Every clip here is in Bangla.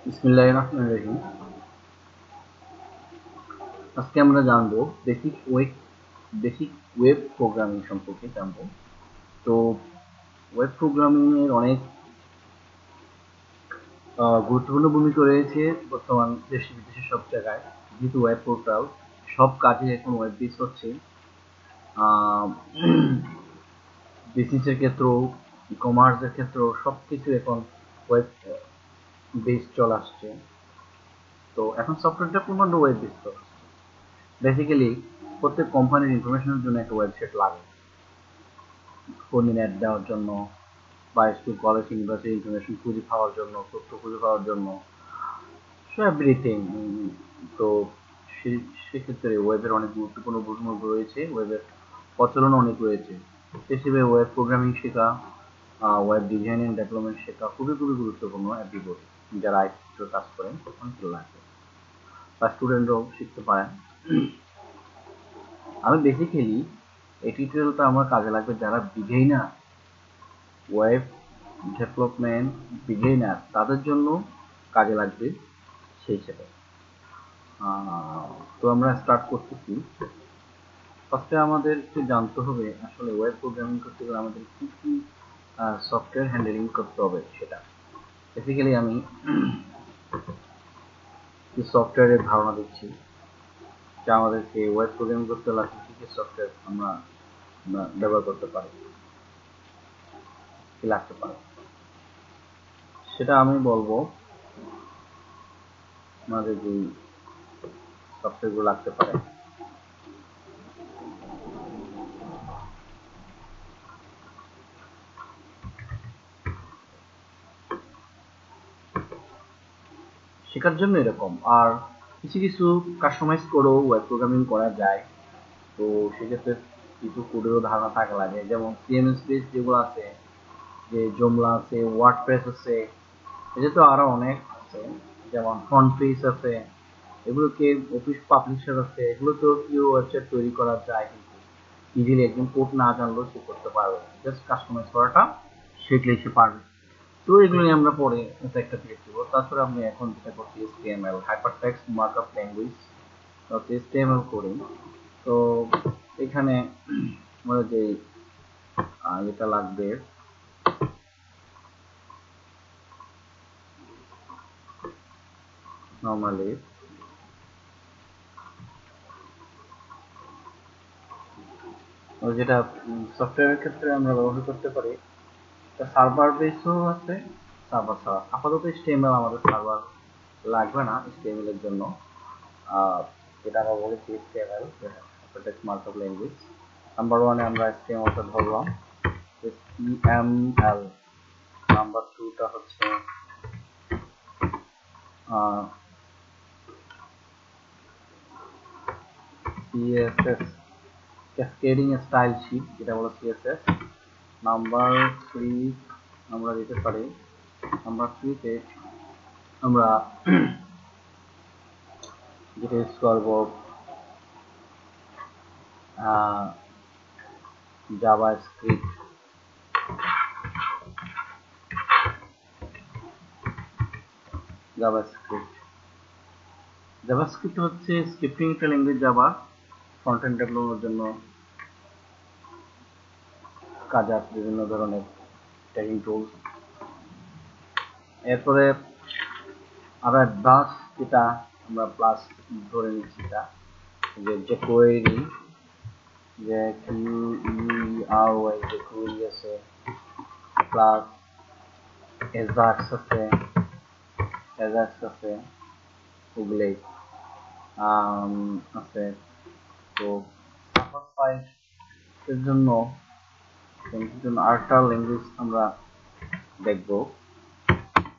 বিসমিল্লাহিররহমানিররহিম। আজকে আমরা জানবো বেসিক ওয়েব প্রোগ্রামিং সম্পর্কে জানবো। তো ওয়েব প্রোগ্রামিং এর অনেক গুরুত্বপূর্ণ ভূমিকা রয়েছে বর্তমান দেশে বিদেশে সব জায়গায়। যেহেতু ওয়েব পোর্টাল সব কাজে এখন ওয়েব বেস হচ্ছে, বিজনেসের ক্ষেত্রেও, ই কমার্সের ক্ষেত্রেও সবকিছু এখন ওয়েব বেস চলে আসছে। তো এখন সফটওয়্যার ডেভেলপমেন্ট ওয়েব বেস চলে আসছে। বেসিক্যালি প্রত্যেক কোম্পানির ইনফরমেশনের জন্য একটা ওয়েবসাইট লাগে, কর্মী অ্যাড দেওয়ার জন্য বা স্কুল কলেজ ইউনিভার্সিটি ইনফরমেশন খুঁজে পাওয়ার জন্য, তথ্য খুঁজে পাওয়ার জন্য, সো এভরিথিং। তো সেক্ষেত্রে ওয়েবের অনেক গুরুত্বপূর্ণ ভূমিকা রয়েছে, ওয়েবের প্রচলন অনেক রয়েছে। হিসেবে ওয়েব প্রোগ্রামিং শেখা, ওয়েব ডিজাইন অ্যান্ড ডেভেলপমেন্ট শেখা খুবই গুরুত্বপূর্ণ এভরিবডি যারা আইটি কাজ করেন অনেক লাগে, বা স্টুডেন্টরাও শিখতে পারেন। আমি বেসিক্যালি এই টিউটোরিয়ালটা আমার কাজে লাগবে যারা বিগিনার, ওয়েব ডেভেলপমেন্ট বিগিনার, তাদের জন্য কাজে লাগবে সেই হিসেবে। তো আমরা স্টার্ট করতেছি। ফার্স্টে আমাদেরকে জানতে হবে আসলে ওয়েব প্রোগ্রামিং করতে গেলে আমাদের কি কি সফটওয়্যার হ্যান্ডেলিং করতে হবে সেটা। বেসিক্যালি আমি সফটওয়্যারের ধারণা দিচ্ছি যা আমাদেরকে ওয়েব প্রোগ্রামিং করতে হলে কি কি সফটওয়্যার আমরা ব্যবহার করতে পারি, কি লাগতে পারে সেটা আমি বলবো। আমাদের যে সফটওয়্যারগুলো লাগতে পারে, শেখার জন্য এরকম। আর কিছু কাস্টমাইজ করেও ওয়েব প্রোগ্রামিং করা যায়। তো সেক্ষেত্রে কিছু কোডেরও ধারণা থাকা লাগে, যেমন সিএমএস বেস যেগুলো আছে, যে জোমলা আছে, ওয়ার্ডপ্রেস আছে, এটা তো আরো অনেক আছে, যেমন ফ্রন্ট পেজ আছে, এগুলোকে অফিস পাবলিশার আছে, এগুলো তো কেউ ওয়েবসাইট তৈরি করা যায়, কিন্তু ইজিলি একদম কোড না জানলেও সে করতে পারবে, জাস্ট কাস্টমাইজ করাটা শিখলেই সে পারবে। তো এগুলো নিয়ে আমরা পরে একটা ক্লিক দেবো। তাছাড়া আমি এখন যেটা করছি HTML hypertext markup language, HTML করি। তো এখানে আমাদের যে যেটা লাগবে, নর্মালি যেটা সফটওয়্যারের ক্ষেত্রে আমরা ব্যবহার করতে পারি, সার্ভার বেসও আছে, সার্ভার ছাড়া। আপাতত HTML আমাদের সার্ভার লাগবে না HTML এর জন্য। যেটা আমরা বলেছি HTML hypertext markup language, number ওয়ানে আমরা HTML-টা ধরলাম। HTML নাম্বার 2টা হচ্ছে CSS ক্যাসকেডিং স্টাইল শিট, যেটা বলে CSS। নাম্বার 3 আমরা দিতে পারি, নাম্বার 3-তে আমরা যেটা ইউজ করবো জাভাস্ক্রিপ্ট। জাভাস্ক্রিপ্ট হচ্ছে স্ক্রিপ্টিং একটা ল্যাঙ্গুয়েজ, জাভা ফ্রন্ট এন্ড ডেভেলপমেন্টের জন্য কাজে আসে বিভিন্ন ধরনের ট্যাগিং টুলস। এরপরে আরো অ্যাডভান্স যেটা আমরা প্লাস ধরে নিচ্ছি, এটা যে jQuery, যে QUERY, যে query আছে, প্লাস Ajax আছে, ওগুলোই আছে। তো এর জন্য আরেকটা ল্যাঙ্গুয়েজ আমরা দেখব,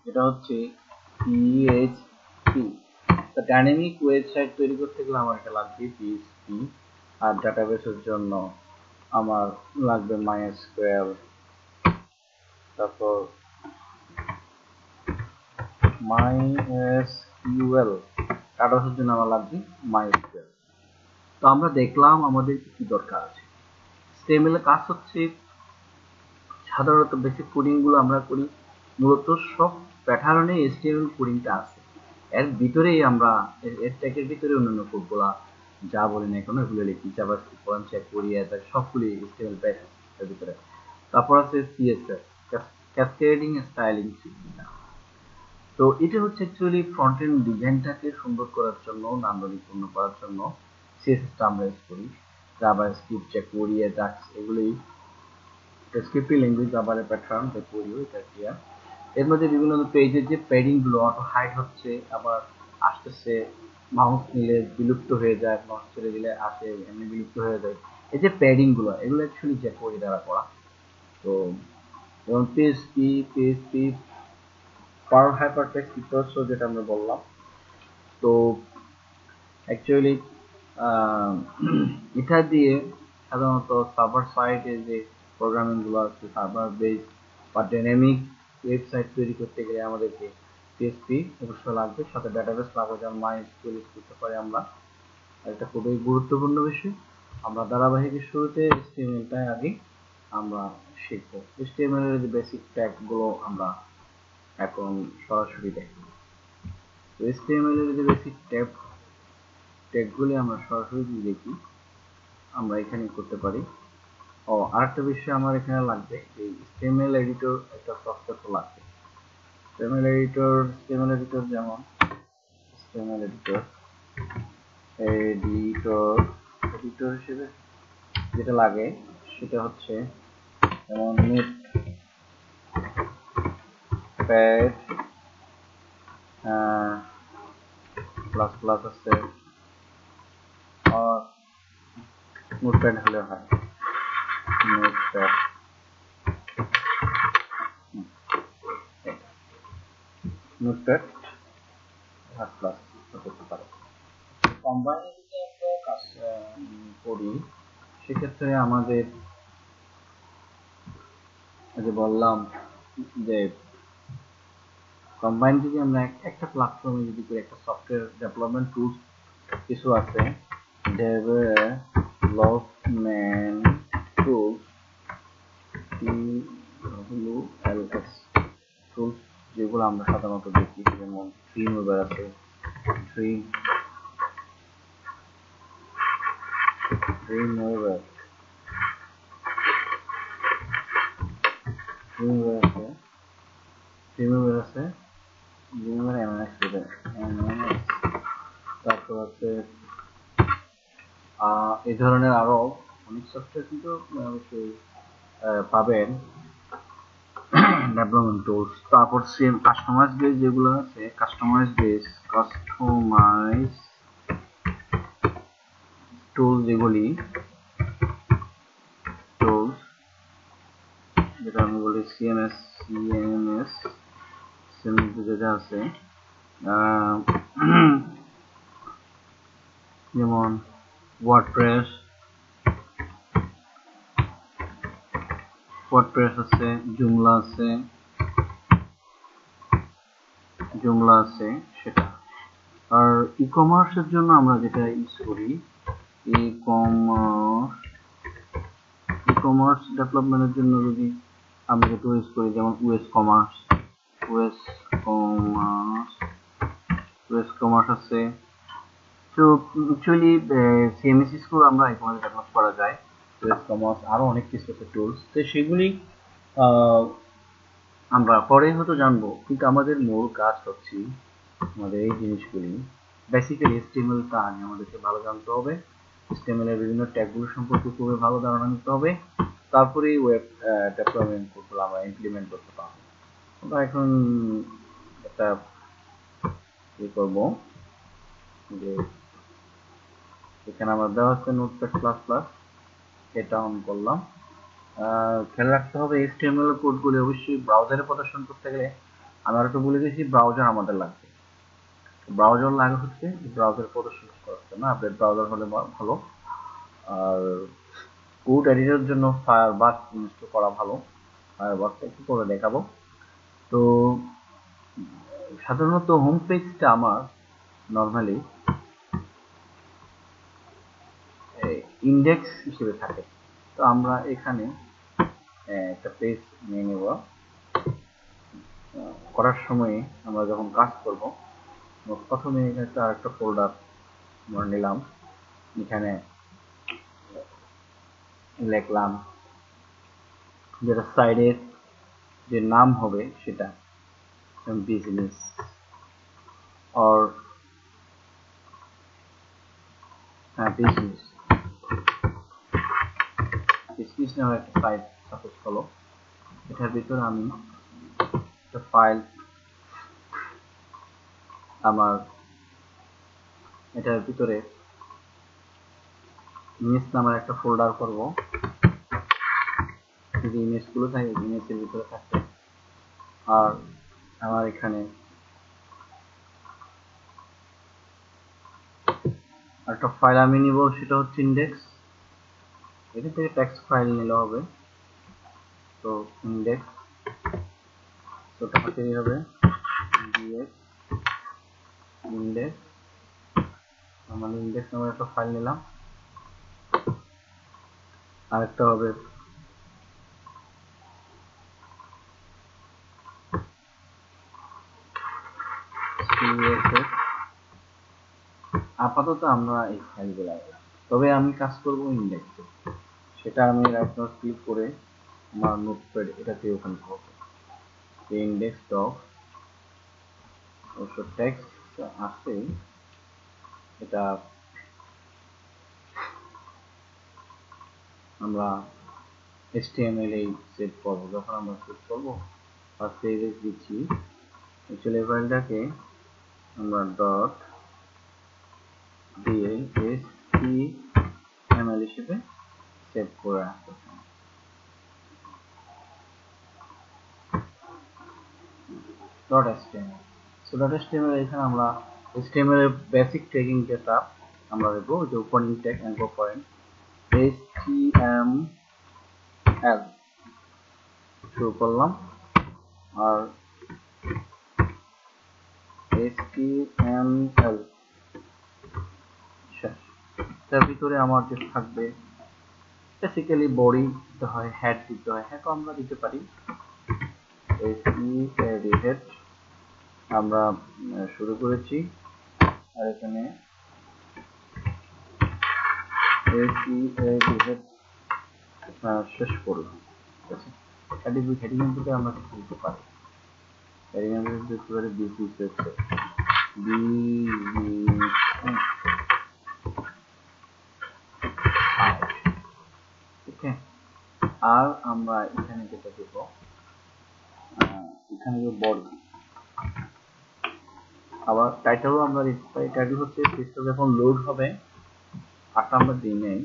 এটা হচ্ছে PHP। তো ডাইনামিক ওয়েবসাইট তৈরি করতে গেলে আমার এটা লাগবে PHP, আর ডাটাবেসের জন্য আমার লাগবে MySQL। তারপর MySQL ডাটাবেসের জন্য আমার লাগবে MySQL। তো আমরা দেখলাম আমাদের কি দরকার আছে। HTML এর কাজ হচ্ছে সাধারণত বেসিক কোডিং গুলো আমরা করি, মূলত সব প্যাটার্নে HTML কোডিংটা আছে। এর ভিতরেই আমরা এর ট্যাগের ভিতরে অন্যান্য কোডগুলা যা বলি না কেন এগুলো লিখি, জাভাস্ক্রিপ্ট বলেন, চেক করি, সবগুলি HTML বেস এর ভিতরে। তারপর আছে CSS, ক্যাসকেডিং স্টাইলিং। তো এটা হচ্ছে অ্যাকচুয়ালি ফ্রন্ট এন্ড ডিজাইনটাকে সুন্দর করার জন্য, নান্দনিকপূর্ণ করার জন্য সিএসএসটা আমরা ইউজ করি। জাভাস্ক্রিপ্ট, জেকুইরি, অ্যাজাক্স এগুলি স্ক্রিপ্টিং ল্যাঙ্গুয়েজ, জাভার প্যাটার্ন, জেকুইরি এটা ক্লিয়ার। এর মধ্যে বিভিন্ন পেজের যে প্যাডিং গুলো অটো হাইড হচ্ছে, আবার আসতেছে, মাউস নিলে বিলুপ্ত হয়ে যায়, মাউস ছেড়ে দিলে আসে, এমনি বিলুপ্ত হয়ে যায়। এই যে প্যাডিং গুলো এগুলো অ্যাকচুয়ালি জেকুইরি দ্বারা করা। তো যেমন পিএইচপি পার্ল হাইপারটেক্সট প্রিকুরসর যেটা আমরা বললাম। তো অ্যাকচুয়ালি এটা দিয়ে সাধারণত সার্ভার সাইডে যে প্রোগ্রামিং গুলো আছে, সার্ভার বেস বা ডাইনামিক ওয়েবসাইট তৈরি করতে গেলে আমাদেরকে পিএইচপি অবশ্যই লাগবে, সাথে ডাটাবেস লাগবে, যেমন মাইএসকিউএল ইউজ করতে পারি আমরা। এটা খুবই গুরুত্বপূর্ণ বিষয়। আমরা ধারাবাহিকের শুরুতে HTML-টাই আগে আমরা শিখব। HTML এর যে বেসিক ট্যাগ গুলো আমরা এখন সরাসরি দেখব। HTML এর যে বেসিক ট্যাগগুলি আমরা সরাসরি যদি দেখি, আমরা এখানে করতে পারি। আরেকটা বিষয় আমার এখানে লাগবে, এই HTML এডিটর একটা সফটওয়্যার তো লাগবে। HTML এডিটর যেমন HTML এডিটর হিসেবে যেটা লাগে সেটা হচ্ছে যেমন নোটপ্যাড প্লাস প্লাস আছে, আর নোটপ্যাড হলে হয় নোটপ্যাড নোটপ্যাড প্লাস করতে পারে। কম্বাইনে যদি আমরা কাজ করি সেক্ষেত্রে আমাদের যে বললাম যে কম্বাইন যদি আমরা একটা প্ল্যাটফর্মে যদি করি, একটা সফটওয়্যার ডেভেলপমেন্ট টুলস কিছু আছে, ডেভেলপমেন্ট টুলস TWLS টুলস যেগুলো আমরা সাধারণত দেখি, যেমন ড্রিমওয়েভার আছে, ড্রিমওয়েভার আছে, MMX তারপর আছে এই ধরনের আরো অনেক সফটওয়্যার কিন্তু অবশ্যই পাবেন ডেভেলপমেন্ট টুলস। তারপর সেম কাস্টমাইজ বেস যেগুলো আছে, কাস্টমাইজ টুল যেগুলি টুলস যেটা আমি বলি সিএমএস যেটা আছে, যেমন ওয়ার্ডপ্রেস আছে, জুমলা আছে সেটা। আর ই কমার্সের জন্য আমরা যেটা ইউজ করি, ই কমার্স ডেভেলপমেন্টের জন্য যদি আমরা যেটা ইউজ করি, যেমন ওয়েস কমার্স আছে। তো অ্যাকচুয়ালি সিএমএস স্কুল আমরা এখানে ডেভেলপ করা যায়, ওয়েস কমার্স আরো অনেক কিছু আছে টুলস, তো সেগুলি আমরা পরে হয়তো জানবো, কিন্তু আমাদের মূল কাজ হচ্ছে আমাদের এই জিনিসগুলি বেসিক্যালি HTML-টা আগে আমাদেরকে ভালো জানতে হবে, HTML এর বিভিন্ন ট্যাগগুলো সম্পর্কে খুবই ভালো ধারণা নিতে হবে, তারপরে ওয়েব ডেভেলপমেন্ট কোডগুলো আমরা ইমপ্লিমেন্ট করতে পারবো। আমরা এখন একটা কি করব, যে এখানে আমরা দেওয়া আছে নোটপ্যাড প্লাস প্লাস, এটা অন করলাম। খেয়াল রাখতে হবে HTML কোডগুলি অবশ্যই ব্রাউজারে প্রদর্শন করতে গেলে, আমি আরেকটু বলে দিয়েছি, ব্রাউজার আমাদের লাগবে। ব্রাউজার লাগে হচ্ছে ব্রাউজার প্রদর্শন করতে না, আপনার ব্রাউজার হলে ভালো। আর কোড এডিটরের জন্য ফায়ারবাক্স ইনস্টল করা ভালো, ফায়ারবাক্স একটু করে দেখাবো। তো সাধারণত হোম পেজটা আমার নর্মালি ইন্ডেক্স হিসেবে থাকে। তো আমরা এখানে একটা পেজ নিয়ে নেব, করার সময় আমরা যখন কাজ করব প্রথমে একটা আরেকটা ফোল্ডার আমরা নিলাম, এখানে লিখলাম যেটা সাইডের যে নাম হবে সেটা বিজনেস অর বিজনেস বিজনেস নামে একটা সাইট সাপোজ হলো। এটার ভিতরে আমি একটা ফাইল, আমার এটার ভিতরে ইমেজ নামের একটা ফোল্ডার করব। যদি ইমেজগুলো থাকে ইমেজের ভিতরে থাকবে, আর আমার এখানে একটা ফাইল আমি নিব, সেটা হচ্ছে ইন্ডেক্স। এটা থেকে টেক্সট ফাইল নিলে হবে, তো ইন্ডেক্স ছোট হাতেরই হবে, ইন্ডেক্স। আমার ইন্ডেক্স নামের একটা ফাইল নিলাম। আরেকটা হবে CSS। আপাতত আমরা এই ফাইলগুলো, তবে আমি কাজ করব ইন্ডেক্সে, সেটা আমি রাইট মাউস ক্লিক করে আমার নোটপ্যাড এটাতে ওপেন করব। ইন্ডেক্স ডক অবশ্য টেক্সট আছে, এটা আমরা HTML এই সেভ করব। যখন আমরা সেভ করব আর সেভ এস দিচ্ছি, অ্যাকচুয়ালি ফাইলটাকে আমরা ডট দিয়ে HTML হিসেবে সেভ করে রাখতে। Dot HTML। So dot HTML এখানে আমরা HTML এর বেসিক ট্যাগিং যেটা আমরা দেবো, যে opening tag, anchor point, HTML শুরু করলাম, আর HTML শেষ। তার ভিতরে আমার যে থাকবে বেসিক্যালি বডি দিতে হয়, হেড দিতে হয়, হ্যাঁ আমরা দিতে পারি হেড। আমরা শুরু করেছি, আর এখানে হেড শেষ করলাম। ঠিক আছে, হেডিং এর ভিতরে আমরা কিছু দিতে পারি, হেডিং এর ভিতরে দিতে পারি বিজনেস ওয়েবসাইট, ওকে। আর আমরা এখানে যেটা দেব, এখানে যে বডি, আবার টাইটেলও আমরা দিতে পারি। টাইটেল হচ্ছে পেজটা যখন লোড হবে, 8 নাম্বার দিই নেই,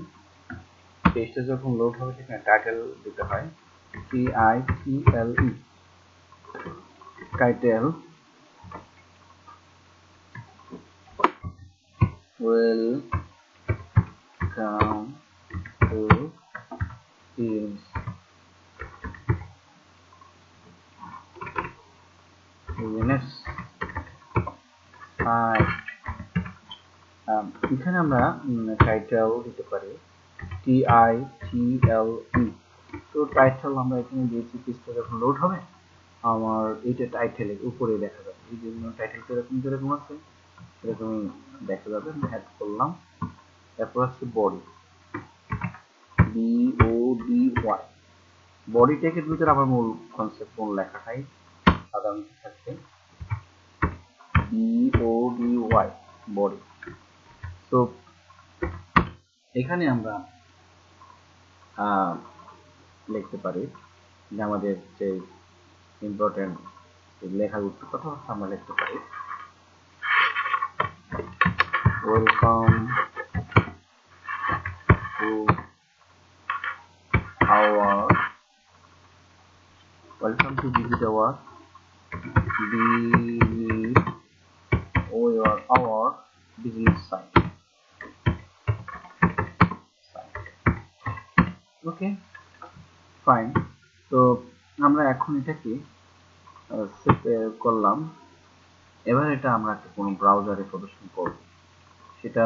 পেজটা যখন লোড হবে সেখানে টাইটেল দিতে হয়, TITLE, title. Welcome to business site. এখানে আমরা টাইটেল দিতে পারি TITLE। তো টাইটেল আমরা এখানে দিয়েছি, পেজটা যখন লোড হবে আমার এইটা টাইটেলের উপরে দেখা যাবে, এই জন্য টাইটেলটা এরকম যেরকম আছে সেরকমই দেখা যাবে। আমি অ্যাড করলাম। তারপর হচ্ছে বডি, BODY। বডি ট্যাগের ভিতরে আমার মূল কনসেপ্ট, মূল লেখাটাই সাধারণত থাকছে BODY, বডি। তো এখানে আমরা লিখতে পারি যে আমাদের যে ইম্পর্টেন্ট লেখাগুলো কথা আমরা লিখতে পারি, welcome to visit our business site. Okay, fine. তো আমরা এখন এটাকে সেভ করলাম। এবার এটা আমরা একটা কোনো ব্রাউজারে প্রদর্শন করব, সেটা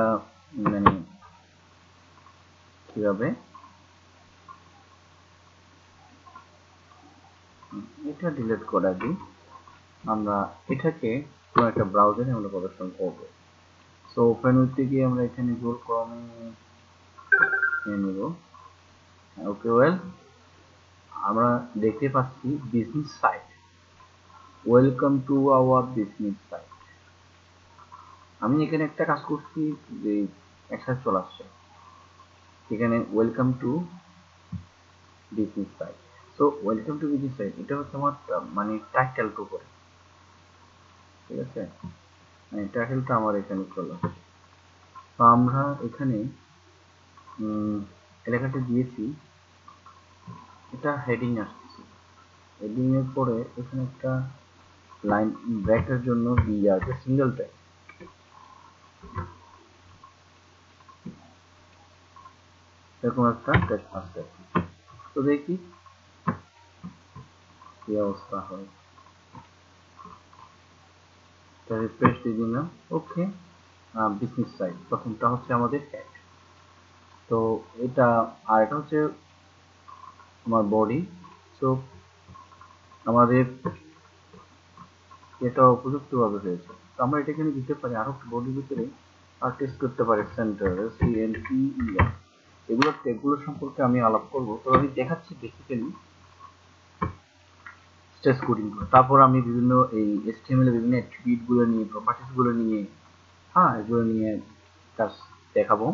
মানে কিভাবে, এটা ডিলিট করা দিই। আমরা এটাকে কোনো একটা ব্রাউজারে আমরা প্রদর্শন করব। সো ওপেন উইথে গিয়ে আমরা এখানে গুগল ক্রমে নিয়ে নেব। ওকে, ওয়েল আমরা দেখতে পাচ্ছি business site, welcome to our business site. আমি এখানে একটা কাজ করছি যে একসাথে চলে আসছে এখানে welcome to business site. So welcome to business site এটা হচ্ছে আমার মানে টাইটেল টু করে, ঠিক আছে, মানে টাইটেলটা আমার এখানে চলে আসছে। তো আমরা এখানে এলাকাটা দিয়েছি, এটা হেডিং আসছে। হেডিং এর পরে এখানে একটা লাইন ব্রেকের জন্য দিয়ে আছে সিঙ্গেল ট্যাগ, এরকম একটা টেক্সট আসছে। তো দেখি কি অবস্থা হয়, রিফ্রেশ দিয়ে দিলাম। ওকে, বিজনেস সাইট প্রথমটা হচ্ছে আমাদের হেড, তো এটা আর এটা হচ্ছে আমার বডি। সো আমাদের এটা উপযুক্তভাবে হয়েছে। তো আমরা এটা এখানে দিতে পারি আরো বডির ভিতরে আর টেস্ট করতে পারি সেন্টার CNTER, এগুলো সম্পর্কে আমি আলাপ করব। তো আমি দেখাচ্ছি বেসিক্যালি স্টেজ কোডিং করে, তারপর আমি বিভিন্ন এই HTML এর বিভিন্ন অ্যাট্রিবিউট গুলো নিয়ে, প্রপার্টিস গুলো নিয়ে, হ্যাঁ এগুলো নিয়ে কাজ দেখাবো।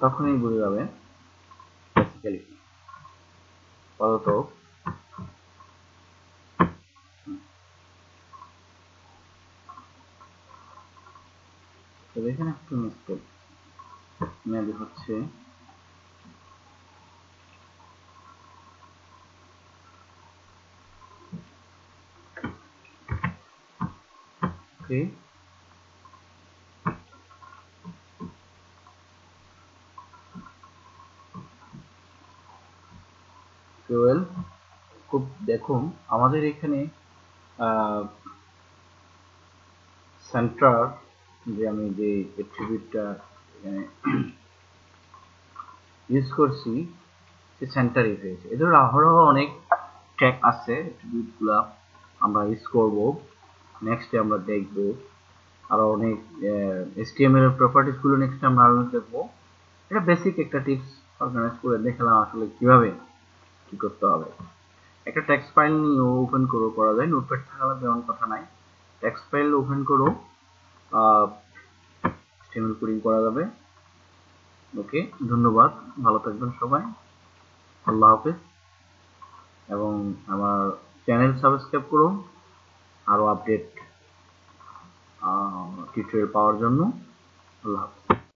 তখনই বুঝে যাবে বেসিক্যালি আপাতত। তো এখানে একটু মিস্টেক মেবি হচ্ছে, ওকে ওয়েল, খুব দেখুন আমাদের এখানে সেন্টার যে আমি যে অ্যাট্রিবিউটটা এখানে ইউজ করছি সে সেন্টারই হয়েছে। এদের আরো অনেক ট্যাগ আছে, অ্যাট্রিবিউটগুলো আমরা ইউজ করব, নেক্সটে আমরা দেখব আরো অনেক HTML এর প্রপার্টিস গুলো নেক্সট আমরা আরো দেখব। এটা বেসিক একটা টিপস অর্গানাইজ করে দেখলাম আসলে কিভাবে কি করতে হবে। একটা টেক্সট ফাইল নিয়ে ওপেন করা যায়, নোটপ্যাড থাকলে তেমন কথা নাই, টেক্সট ফাইল ওপেন করো, HTML কোডিং করা যাবে। ওকে, ধন্যবাদ, ভালো থাকবেন সবাই, আল্লাহ হাফেজ, এবং আমার চ্যানেল সাবস্ক্রাইব করুন আরো আপডেট টিউটোরিয়াল পাওয়ার জন্য। আল্লাহ হাফেজ।